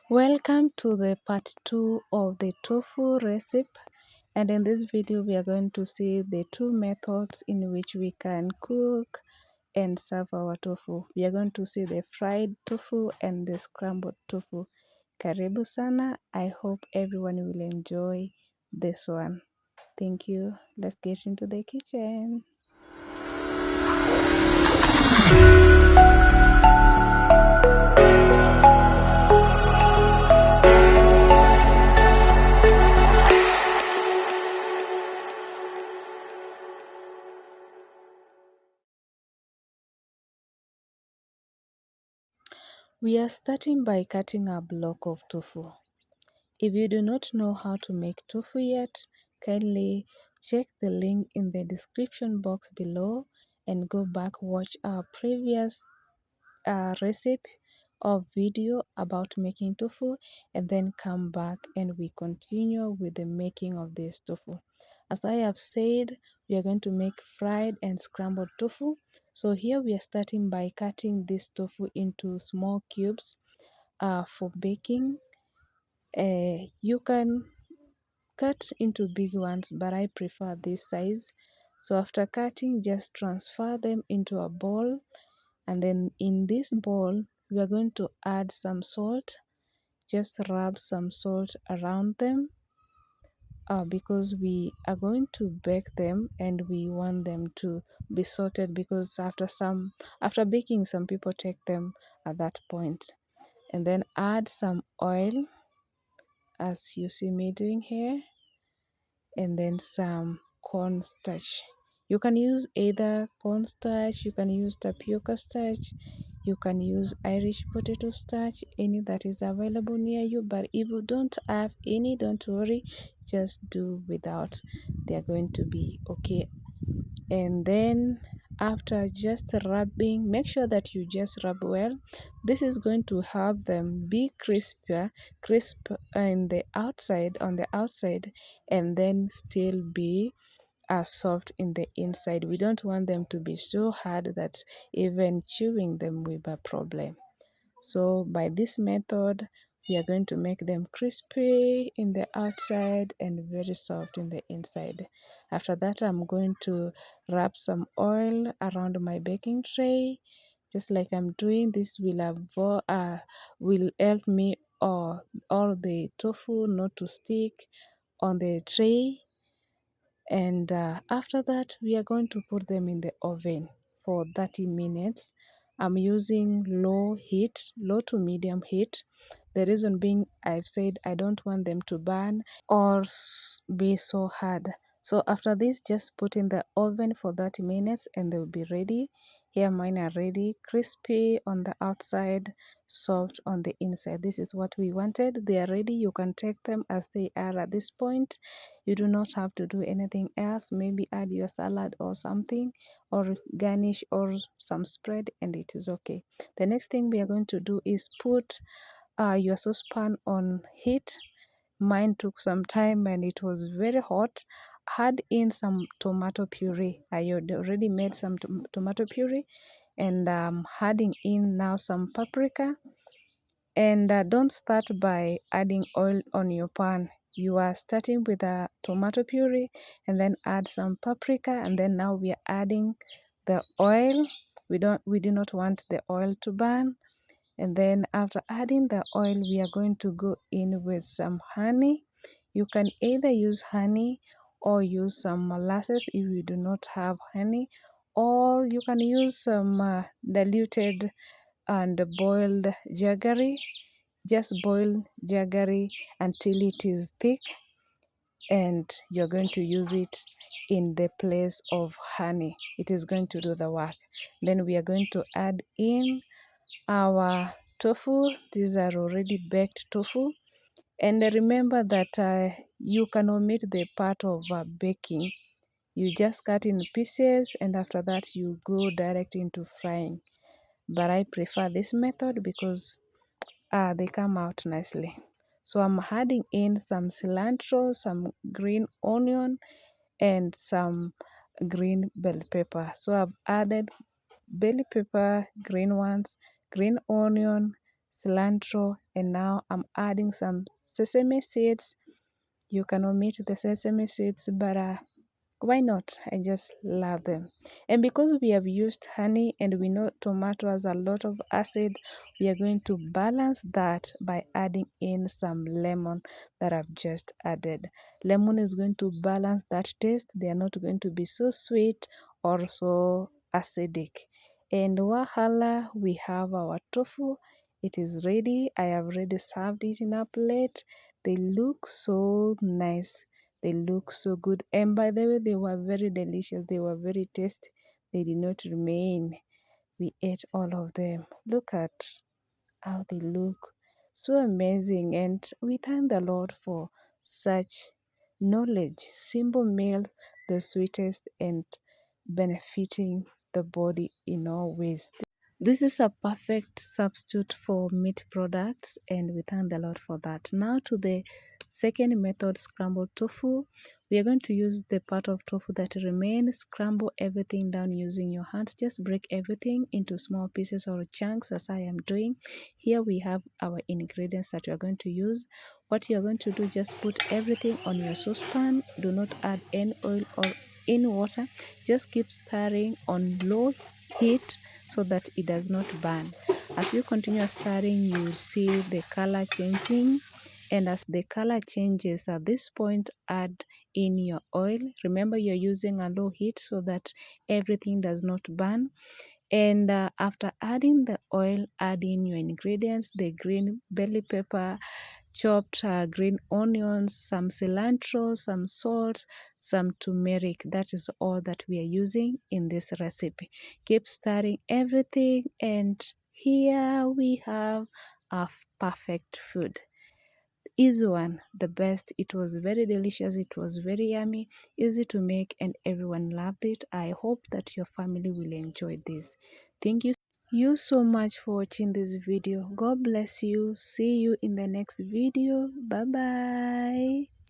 Welcome to the part 2 of the tofu recipe, and in this video we are going to see the two methods in which we can cook and serve our tofu. We are going to see the fried tofu and the scrambled tofu. Karibu sana. I hope everyone will enjoy this one. Thank you. Let's get into the kitchen. We are starting by cutting a block of tofu. If you do not know how to make tofu yet, kindly check the link in the description box below and go back watch our previous recipe or video about making tofu, and then come back and we continue with the making of this tofu. As I have said, we are going to make fried and scrambled tofu. So here we are starting by cutting this tofu into small cubes for baking. You can cut into big ones, but I prefer this size. So after cutting, just transfer them into a bowl, and then in this bowl we are going to add some salt. Just rub some salt around them because we are going to bake them and we want them to be salted, because after baking some people take them at that point. And then add some oil as you see me doing here, and then some cornstarch. You can use either cornstarch, you can use tapioca starch, you can use Irish potato starch, any that is available near you. But if you don't have any, don't worry, just do without. They are going to be okay. And then after just rubbing, make sure that you just rub well. This is going to help them be crisp in the outside, on the outside, and then still be soft in the inside. We don't want them to be so hard that even chewing them will be a problem. So by this method, we are going to make them crispy in the outside and very soft in the inside. After that, I'm going to wrap some oil around my baking tray, just like I'm doing. This will help me all the tofu not to stick on the tray. And after that, we are going to put them in the oven for 30 minutes. I'm using low to medium heat. The reason being, I've said I don't want them to burn or be so hard. So after this, just put in the oven for 30 minutes and they will be ready. Here mine are ready, crispy on the outside, soft on the inside. This is what we wanted. They are ready. You can take them as they are at this point. You do not have to do anything else. Maybe add your salad or something, or garnish or some spread, and it is okay. The next thing we are going to do is put your saucepan on heat. Mine took some time and it was very hot. Add in some tomato puree. I had already made some tomato puree, and adding in now some paprika. And don't start by adding oil on your pan. You are starting with a tomato puree and then add some paprika, and then now we are adding the oil. We do not want the oil to burn. And then after adding the oil, we are going to go in with some honey. You can either use honey or use some molasses if you do not have honey, or you can use some diluted and boiled jaggery. Just boil jaggery until it is thick, and you're going to use it in the place of honey. It is going to do the work. Then we are going to add in our tofu. These are already baked tofu. And remember that you can omit the part of baking. You just cut in pieces, and after that you go direct into frying. But I prefer this method because they come out nicely. So I'm adding in some cilantro, some green onion, and some green bell pepper. So I've added bell pepper, green ones, green onion, cilantro, and now I'm adding some sesame seeds. You can omit the sesame seeds, but why not? I just love them. And because we have used honey and we know tomato has a lot of acid, we are going to balance that by adding in some lemon that I've just added. Lemon is going to balance that taste. They are not going to be so sweet or so acidic. And voila, we have our tofu. It is ready. I have already served it in a plate. They look so nice. They look so good. And by the way, they were very delicious. They were very tasty. They did not remain. We ate all of them. Look at how they look. So amazing. And we thank the Lord for such knowledge. Simple meal, the sweetest and benefiting the body in all ways. This is a perfect substitute for meat products, and we thank the Lord for that. Now to the second method, scrambled tofu. We are going to use the part of tofu that remains, scramble everything down using your hands. Just break everything into small pieces or chunks as I am doing. Here we have our ingredients that we are going to use. What you are going to do, just put everything on your saucepan. Do not add any oil or any water. Just keep stirring on low heat so that it does not burn. As you continue stirring, you will see the color changing, and as the color changes, at this point add in your oil. Remember, you're using a low heat so that everything does not burn. And after adding the oil, add in your ingredients: the green bell pepper, chopped green onions, some cilantro, some salt, some turmeric. That is all that we are using in this recipe. Keep stirring everything, and here we have a perfect food. Easy one, the best. It was very delicious, it was very yummy, easy to make, and everyone loved it. I hope that your family will enjoy this. Thank you so much for watching this video. God bless you. See you in the next video. Bye bye.